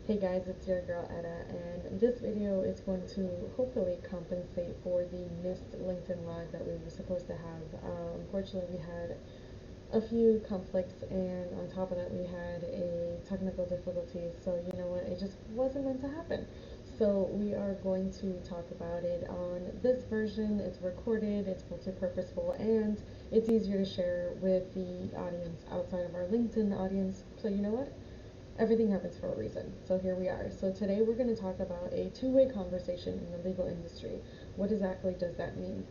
Hey guys, it's your girl Etta, and this video is going to hopefully compensate for the missed LinkedIn Live that we were supposed to have. Unfortunately, we had a few conflicts, and on top of that, we had a technical difficulty. So, you know what, it just wasn't meant to happen. So, we are going to talk about it on this version. It's recorded, it's multi-purposeful, and it's easier to share with the audience outside of our LinkedIn audience. So, you know what? Everything happens for a reason. So here we are. So today we're going to talk about a two-way conversation in the legal industry. What exactly does that mean?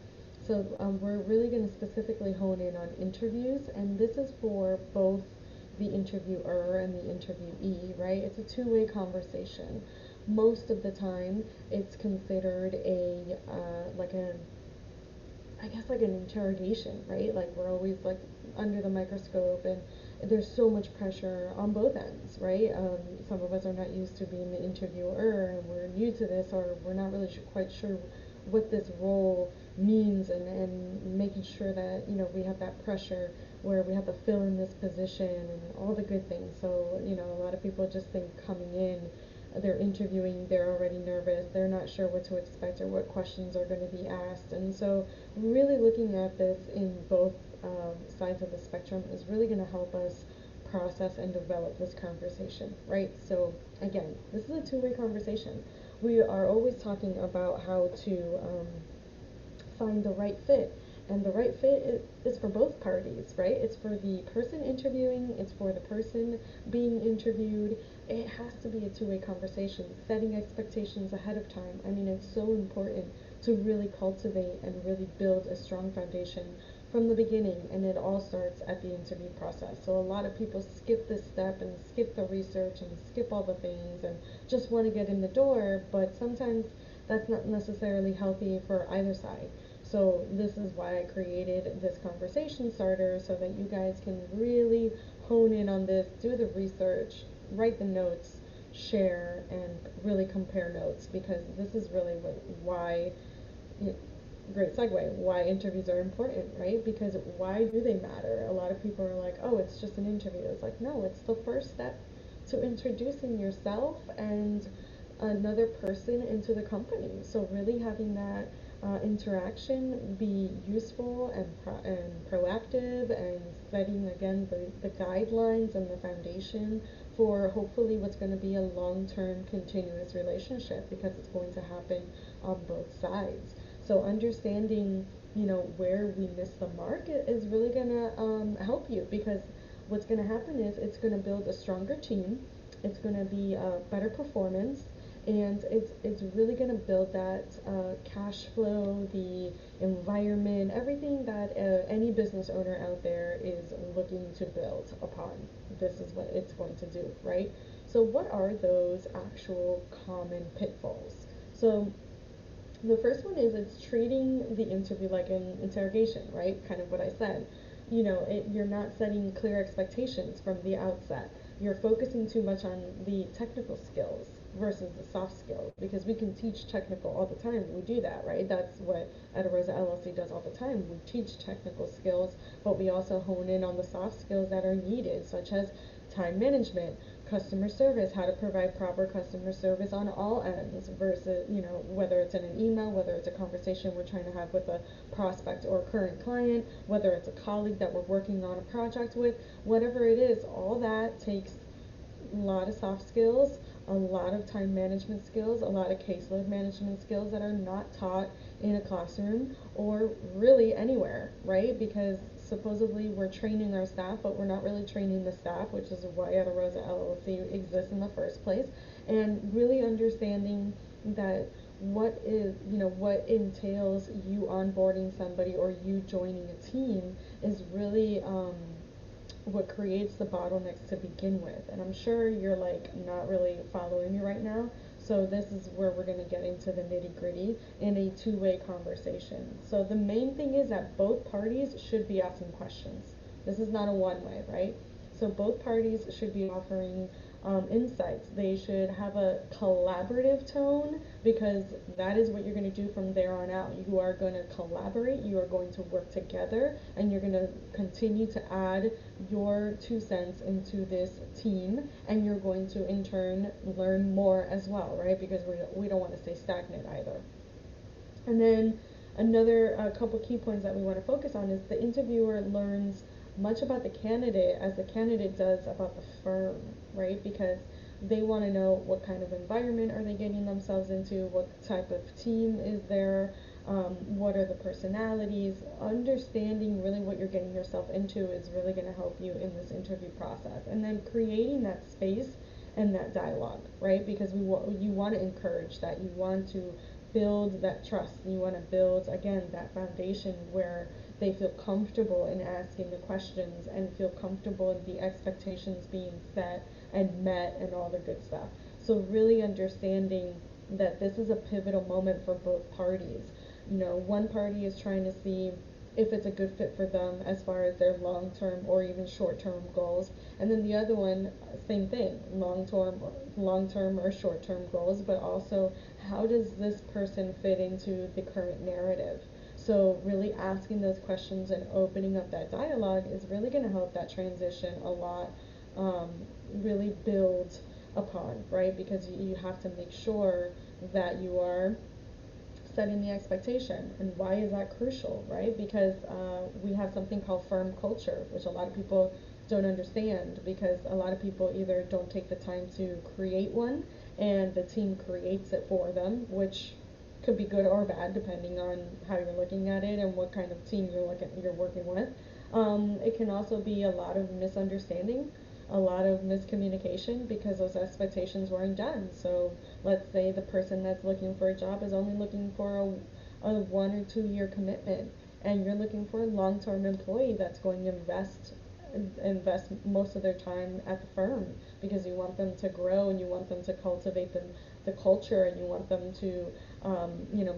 So we're really going to specifically hone in on interviews, and this is for both the interviewer and the interviewee, right? It's a two-way conversation. Most of the time, it's considered a like a I guess like an interrogation, right? Like we're always like under the microscope, and there's so much pressure on both ends, right? Some of us are not used to being the interviewer, and we're new to this, or we're not really quite sure what this role means, and making sure that we have that pressure where we have to fill in this position and all the good things. So a lot of people just think coming in, they're interviewing, they're already nervous, they're not sure what to expect or what questions are going to be asked. And so really looking at this in both sides of the spectrum is really going to help us process and develop this conversation, right? So again, this is a two-way conversation. We are always talking about how to find the right fit. And the right fit is for both parties, right? It's for the person interviewing, it's for the person being interviewed. It has to be a two-way conversation, setting expectations ahead of time. I mean, it's so important to really cultivate and really build a strong foundation from the beginning, and it all starts at the interview process. So a lot of people skip this step and skip the research and skip all the things and just want to get in the door, but sometimes that's not necessarily healthy for either side. So this is why I created this conversation starter, so that you guys can really hone in on this, do the research, write the notes, share, and really compare notes, because this is really why, great segue, why interviews are important, right? Because why do they matter? A lot of people are like, oh, it's just an interview. It's like, no, it's the first step to introducing yourself and another person into the company. So really having that interaction be useful and proactive, and setting again the guidelines and the foundation for hopefully what's going to be a long-term continuous relationship, because it's going to happen on both sides. So understanding where we miss the mark is really going to help you, because what's going to happen is it's going to build a stronger team, it's going to be a better performance, and it's really going to build that cash flow, the environment, everything that any business owner out there is looking to build upon. This is what it's going to do, right? So what are those actual common pitfalls? So the first one is it's treating the interview like an interrogation, right? Kind of what I said. You're not setting clear expectations from the outset. You're focusing too much on the technical skills versus the soft skills, because we can teach technical all the time. We do that, right? That's what Etta Rosa LLC does all the time. We teach technical skills, but we also hone in on the soft skills that are needed, such as time management, customer service, how to provide proper customer service on all ends, versus, whether it's in an email, whether it's a conversation we're trying to have with a prospect or current client, whether it's a colleague that we're working on a project with, whatever it is, all that takes a lot of soft skills, a lot of time management skills, a lot of caseload management skills that are not taught in a classroom or really anywhere, right? Because supposedly we're training our staff, but we're not really training the staff, which is why Etta Rosa LLC exists in the first place. And really understanding that what entails you onboarding somebody or you joining a team is really what creates the bottlenecks to begin with. And I'm sure you're like not really following me right now. So this is where we're going to get into the nitty-gritty in a two-way conversation. So the main thing is that both parties should be asking questions. This is not a one-way, right? So both parties should be offering insights. They should have a collaborative tone, because that is what you're going to do from there on out. You are going to collaborate, you are going to work together, and you're going to continue to add your 2 cents into this team, and you're going to in turn learn more as well, right? Because we don't want to stay stagnant either. And then another couple key points that we want to focus on is the interviewer learns much about the candidate as the candidate does about the firm, right? Because they want to know what kind of environment are they getting themselves into, what type of team is there, what are the personalities. Understanding really what you're getting yourself into is really going to help you in this interview process. And then creating that space and that dialogue, right? Because you want to encourage that, you want to build that trust, you want to build again that foundation where they feel comfortable in asking the questions and feel comfortable in the expectations being set and met and all the good stuff. So really understanding that this is a pivotal moment for both parties. You know, one party is trying to see if it's a good fit for them as far as their long-term or even short-term goals, and then the other one, same thing, long-term or short-term goals, but also how does this person fit into the current narrative. So really asking those questions and opening up that dialogue is really going to help that transition a lot, um, really build upon, right? Because you have to make sure that you are setting the expectation. And why is that crucial, right? Because we have something called firm culture, which a lot of people don't understand, because a lot of people either don't take the time to create one and the team creates it for them, which could be good or bad depending on how you're looking at it and what kind of team you're working with. It can also be a lot of misunderstanding, a lot of miscommunication, because those expectations weren't done. So let's say the person that's looking for a job is only looking for a 1 or 2 year commitment, and you're looking for a long-term employee that's going to invest most of their time at the firm, because you want them to grow and you want them to cultivate the culture, and you want them to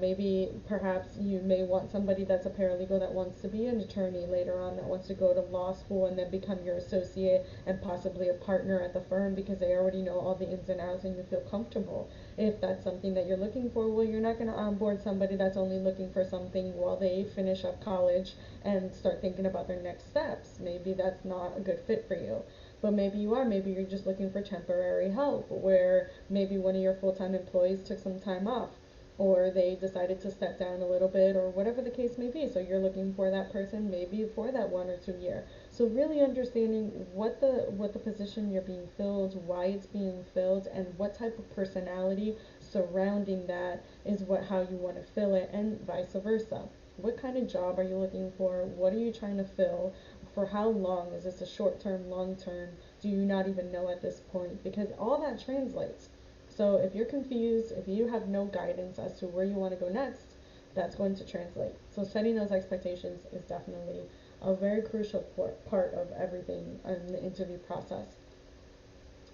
maybe perhaps you may want somebody that's a paralegal that wants to be an attorney later on, that wants to go to law school and then become your associate and possibly a partner at the firm, because they already know all the ins and outs and you feel comfortable. If that's something that you're looking for, well, you're not going to onboard somebody that's only looking for something while they finish up college and start thinking about their next steps. Maybe that's not a good fit for you. But maybe you are. Maybe you're just looking for temporary help, where maybe one of your full-time employees took some time off, or they decided to step down a little bit, or whatever the case may be. So you're looking for that person maybe for that 1 or 2 year. So really understanding what the position you're being filled, why it's being filled, and what type of personality surrounding that is how you want to fill it, and vice versa. What kind of job are you looking for? What are you trying to fill? For how long? Is this a short term, long term? Do you not even know at this point? Because all that translates. So if you're confused, if you have no guidance as to where you want to go next, that's going to translate. So setting those expectations is definitely a very crucial part of everything in the interview process.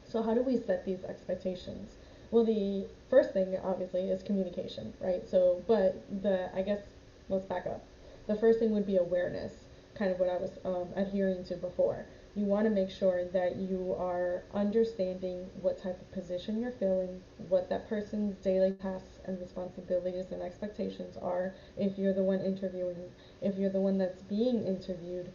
So how do we set these expectations? Well, the first thing obviously is communication, right? So, but I guess let's back up. The first thing would be awareness, kind of what I was adhering to before. You want to make sure that you are understanding what type of position you're filling, what that person's daily tasks and responsibilities and expectations are. If you're the one interviewing, if you're the one that's being interviewed,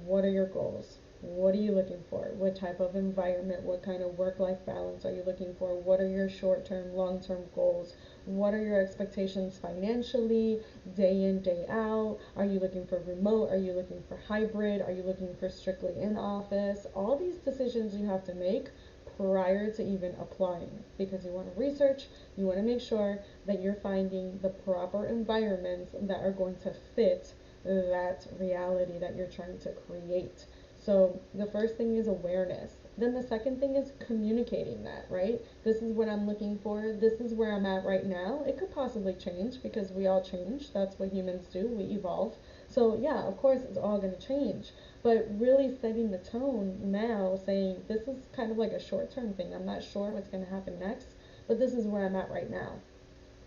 what are your goals? What are you looking for? What type of environment? What kind of work-life balance are you looking for? What are your short-term, long-term goals? What are your expectations financially, day in, day out? Are you looking for remote? Are you looking for hybrid? Are you looking for strictly in office? All these decisions you have to make prior to even applying, because you want to research, you want to make sure that you're finding the proper environments that are going to fit that reality that you're trying to create. So the first thing is awareness. Then the second thing is communicating that, right? This is what I'm looking for. This is where I'm at right now. It could possibly change, because we all change. That's what humans do. We evolve. So yeah, of course it's all going to change. But really setting the tone now, saying this is kind of like a short-term thing. I'm not sure what's going to happen next, but this is where I'm at right now.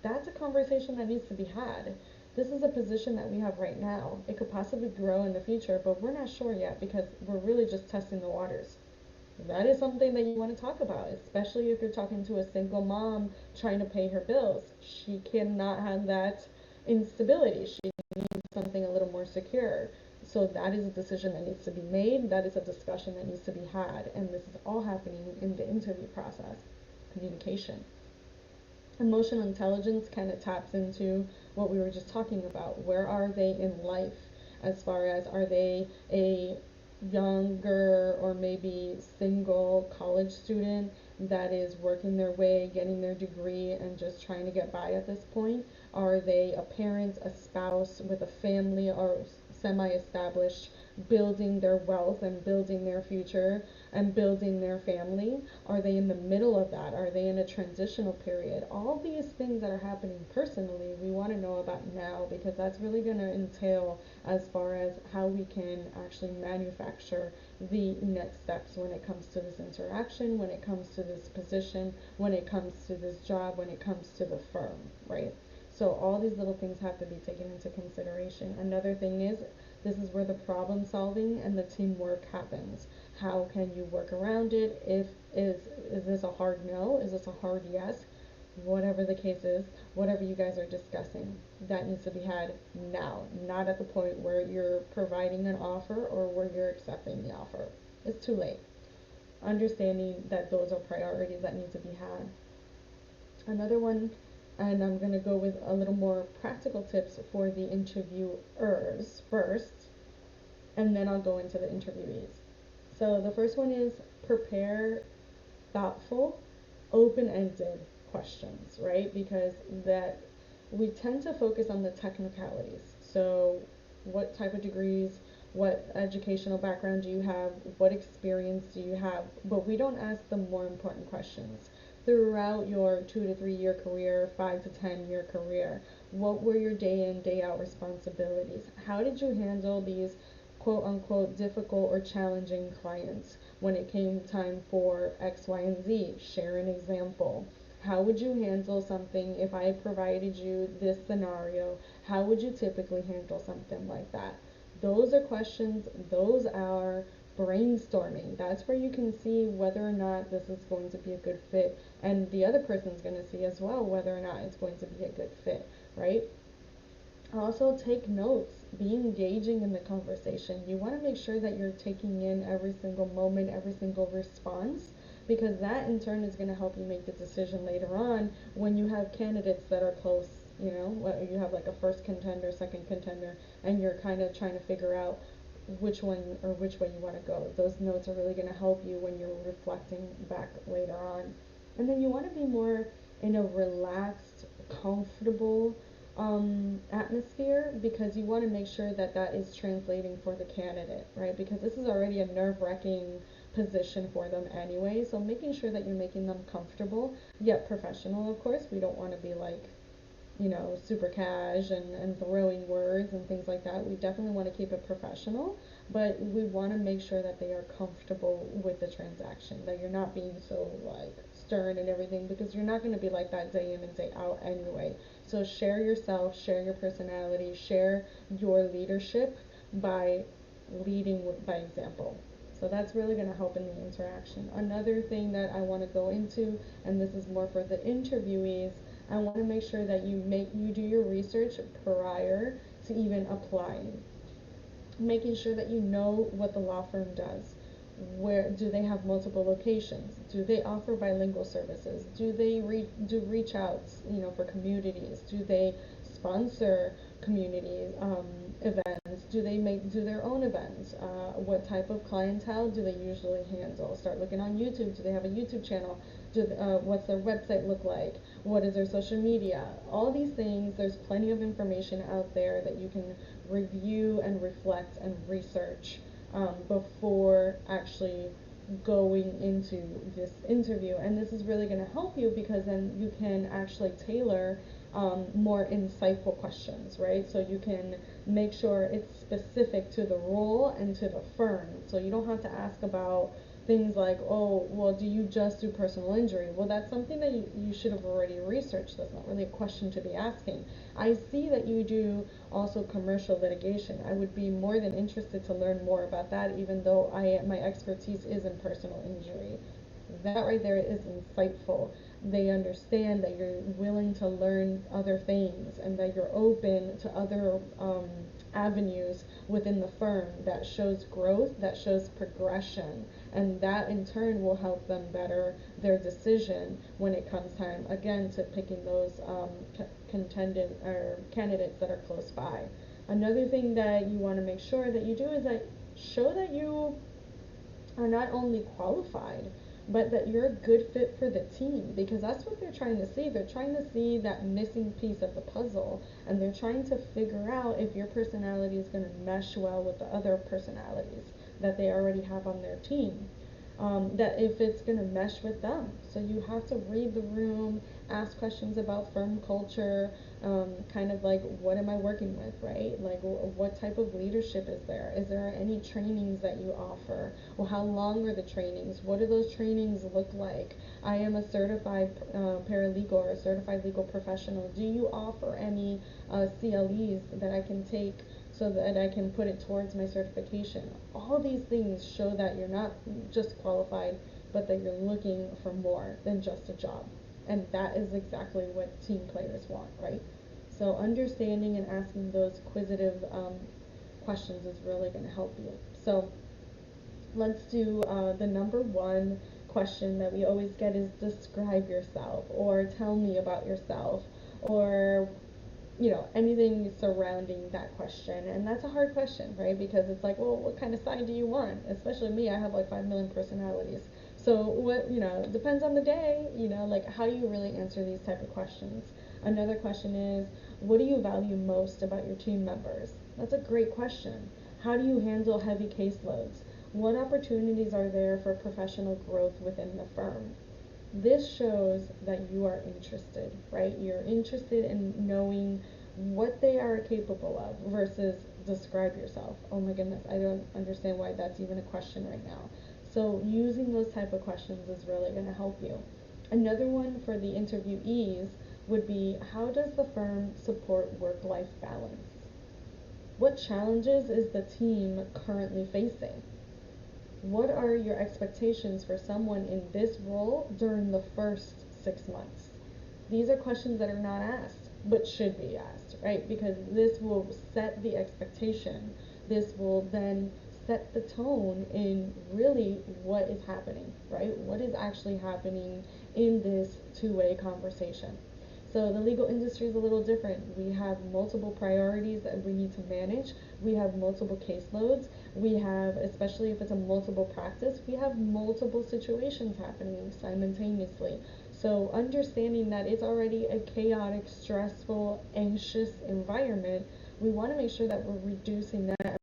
That's a conversation that needs to be had. This is a position that we have right now. It could possibly grow in the future, but we're not sure yet, because we're really just testing the waters. that is something that you want to talk about, especially if you're talking to a single mom trying to pay her bills. She cannot have that instability. She needs something a little more secure. So that is a decision that needs to be made. That is a discussion that needs to be had. And this is all happening in the interview process. Communication. Emotional intelligence kind of taps into what we were just talking about. Where are they in life? As far as, are they a younger or maybe single college student that is working their way, getting their degree, and just trying to get by at this point? Are they a parent, a spouse with a family, or semi established, building their wealth and building their future and building their family? Are they in the middle of that? Are they in a transitional period? All these things that are happening personally, we want to know about now, because that's really going to entail as far as how we can actually manufacture the next steps when it comes to this interaction, when it comes to this position, when it comes to this job, when it comes to the firm, right? So all these little things have to be taken into consideration. Another thing is, this is where the problem solving and the teamwork happens. How can you work around it? If is this a hard no? Is this a hard yes? Whatever the case is, whatever you guys are discussing, that needs to be had now, not at the point where you're providing an offer or where you're accepting the offer. It's too late. Understanding that those are priorities that need to be had. Another one, and I'm going to go with a little more practical tips for the interviewers first, and then I'll go into the interviewees. So the first one is prepare thoughtful, open-ended questions, right? Because that we tend to focus on the technicalities. So what type of degrees, what educational background do you have, what experience do you have, but we don't ask the more important questions. Throughout your 2 to 3 year career, 5 to 10 year career, what were your day in, day out responsibilities? How did you handle these quote unquote difficult or challenging clients? When it came time for X, Y, and Z, share an example. How would you handle something if I provided you this scenario? How would you typically handle something like that? Those are questions, those are brainstorming. That's where you can see whether or not this is going to be a good fit, and the other person's going to see as well whether or not it's going to be a good fit, right? Also, take notes. Be engaging in the conversation. You want to make sure that you're taking in every single moment, every single response, because that in turn is going to help you make the decision later on when you have candidates that are close. You know, you have like a first contender, second contender, and you're kind of trying to figure out which one or which way you want to go. Those notes are really going to help you when you're reflecting back later on. And then you want to be more in a relaxed, comfortable atmosphere, because you want to make sure that that is translating for the candidate, right? Because this is already a nerve-wracking position for them anyway. So making sure that you're making them comfortable yet professional, of course. We don't want to be like, super cash and throwing words and things like that. We definitely want to keep it professional, but we want to make sure that they are comfortable with the transaction, that you're not being so like stern and everything, because you're not going to be like that day in and day out anyway. So share yourself, share your personality, share your leadership by leading by example. So that's really going to help in the interaction. Another thing that I want to go into, and this is more for the interviewees, I want to make sure that you do your research prior to even applying. Making sure that you know what the law firm does. Where do they have multiple locations? Do they offer bilingual services? Do they do reach outs, for communities? Do they sponsor communities events? Do they do their own events? What type of clientele do they usually handle? Start looking on YouTube. Do they have a YouTube channel? What's their website look like? What is their social media? All these things, there's plenty of information out there that you can review and reflect and research before actually going into this interview. And this is really going to help you, because then you can actually tailor more insightful questions, right? So you can make sure it's specific to the role and to the firm. So you don't have to ask about things like, oh, well, do you just do personal injury? Well, that's something that you should have already researched. That's not really a question to be asking. I see that you do also commercial litigation. I would be more than interested to learn more about that, even though my expertise is in personal injury. That right there is insightful. They understand that you're willing to learn other things and that you're open to other avenues within the firm that shows growth, that shows progression, and that in turn will help them better their decision when it comes time again to picking those contendant or candidates that are close by. Another thing that you want to make sure that you do is that show that you are not only qualified, but that you're a good fit for the team, because that's what they're trying to see. They're trying to see that missing piece of the puzzle, and they're trying to figure out if your personality is going to mesh well with the other personalities that they already have on their team. That if it's going to mesh with them. So you have to read the room, ask questions about firm culture, kind of like what am I working with, right? Like what type of leadership is there? Is there any trainings that you offer? Well, how long are the trainings? What do those trainings look like? I am a certified paralegal or a certified legal professional. Do you offer any CLEs that I can take so that I can put it towards my certification? All these things show that you're not just qualified, but that you're looking for more than just a job. And that is exactly what team players want, right? So understanding and asking those quizzitive questions is really going to help you. So let's do the number one question that we always get is describe yourself, or tell me about yourself, or anything surrounding that question. And that's a hard question, right? Because it's like, well, what kind of side do you want? Especially me, I have like 5 million personalities. So what, depends on the day, like how do you really answer these type of questions? Another question is, what do you value most about your team members? That's a great question. How do you handle heavy caseloads? What opportunities are there for professional growth within the firm? This shows that you are interested, right? You're interested in knowing what they are capable of versus describe yourself. Oh my goodness, I don't understand why that's even a question right now. So using those type of questions is really going to help you. Another one for the interviewees would be, how does the firm support work-life balance? What challenges is the team currently facing? What are your expectations for someone in this role during the first 6 months? These are questions that are not asked, but should be asked, right? Because this will set the expectation. This will then set the tone in really what is happening, right? What is actually happening in this two-way conversation. So the legal industry is a little different. We have multiple priorities that we need to manage. We have multiple caseloads. We have, especially if it's a multiple practice, we have multiple situations happening simultaneously. So understanding that it's already a chaotic, stressful, anxious environment, we want to make sure that we're reducing that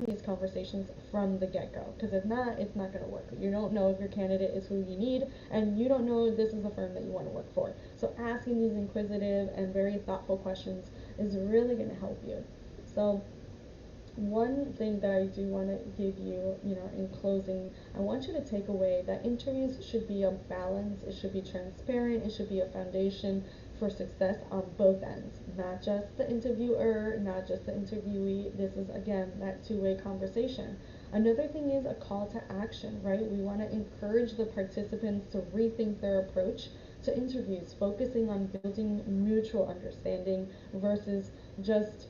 these conversations from the get-go, because if not, it's not going to work. You don't know if your candidate is who you need, and you don't know if this is the firm that you want to work for. So asking these inquisitive and very thoughtful questions is really going to help you. So one thing that I do want to give you, in closing, I want you to take away that interviews should be a balance, it should be transparent, it should be a foundation for success on both ends, not just the interviewer, not just the interviewee. This is, again, that two-way conversation. Another thing is a call to action, right? We want to encourage the participants to rethink their approach to interviews, focusing on building mutual understanding versus just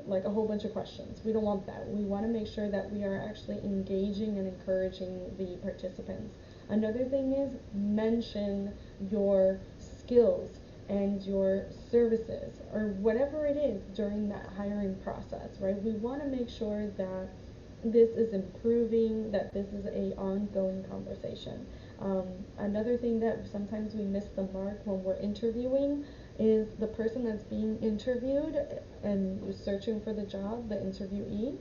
like a whole bunch of questions. We don't want that. We want to make sure that we are actually engaging and encouraging the participants. Another thing is mention your skills and your services or whatever it is during that hiring process, right? We want to make sure that this is improving, that this is a ongoing conversation. Another thing that sometimes we miss the mark when we're interviewing is the person that's being interviewed and you're searching for the job, the interviewee,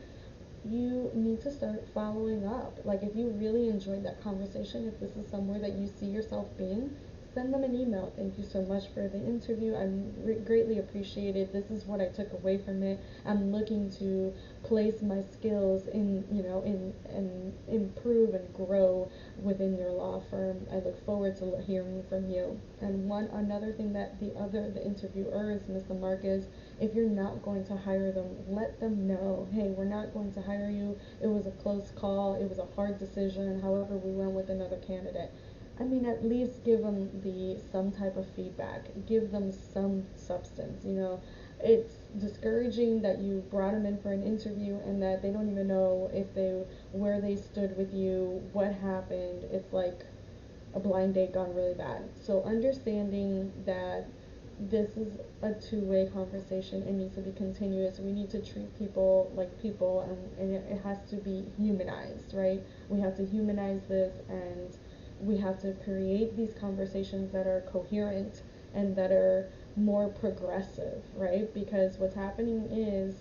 you need to start following up. Like if you really enjoyed that conversation, if this is somewhere that you see yourself being, send them an email. Thank you so much for the interview. I greatly appreciate it. This is what I took away from it. I'm looking to place my skills in, and improve and grow within your law firm. I look forward to hearing from you. And another thing that the interviewers, Ms. Lamarck, is, if you're not going to hire them, let them know, hey, we're not going to hire you. It was a close call. It was a hard decision. However, we went with another candidate. I mean, at least give them some type of feedback. Give them some substance. It's discouraging that you brought them in for an interview and that they don't even know if they where they stood with you, what happened. It's like a blind date gone really bad. So understanding that this is a two-way conversation. It needs to be continuous. We need to treat people like people, and it has to be humanized, right? We have to humanize this, and we have to create these conversations that are coherent and that are more progressive, right? Because what's happening is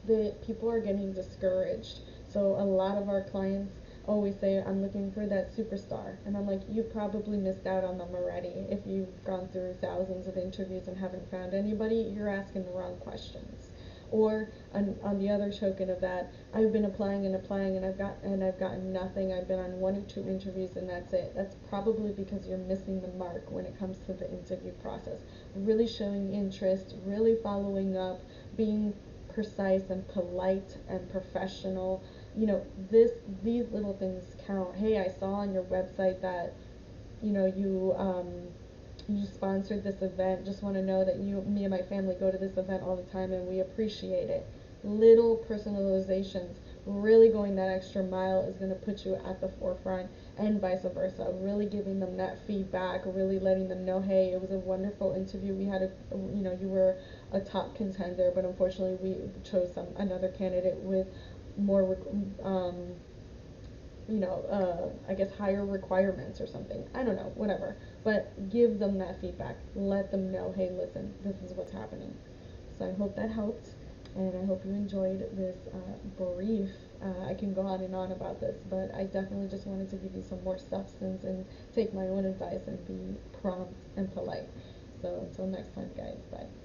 the people are getting discouraged. So a lot of our clients always say, I'm looking for that superstar. And I'm like, you've probably missed out on them already. If you've gone through thousands of interviews and haven't found anybody, you're asking the wrong questions. Or on the other token of that, I've been applying and applying, and I've gotten nothing. I've been on one or two interviews, and that's it. That's probably because you're missing the mark when it comes to the interview process. Really showing interest, really following up, being precise and polite and professional. These little things count. Hey, I saw on your website that you sponsored this event. Just want to know that me and my family go to this event all the time, and we appreciate it. Little personalizations, really going that extra mile, is going to put you at the forefront, and vice versa. Really giving them that feedback, really letting them know, hey, it was a wonderful interview. We had you were a top contender, but unfortunately we chose another candidate with more I guess higher requirements or something. I don't know, whatever. But give them that feedback. Let them know, hey, listen, this is what's happening. So I hope that helped, and I hope you enjoyed this brief. I can go on and on about this, but I definitely just wanted to give you some more substance and take my own advice and be prompt and polite. So until next time, guys, bye.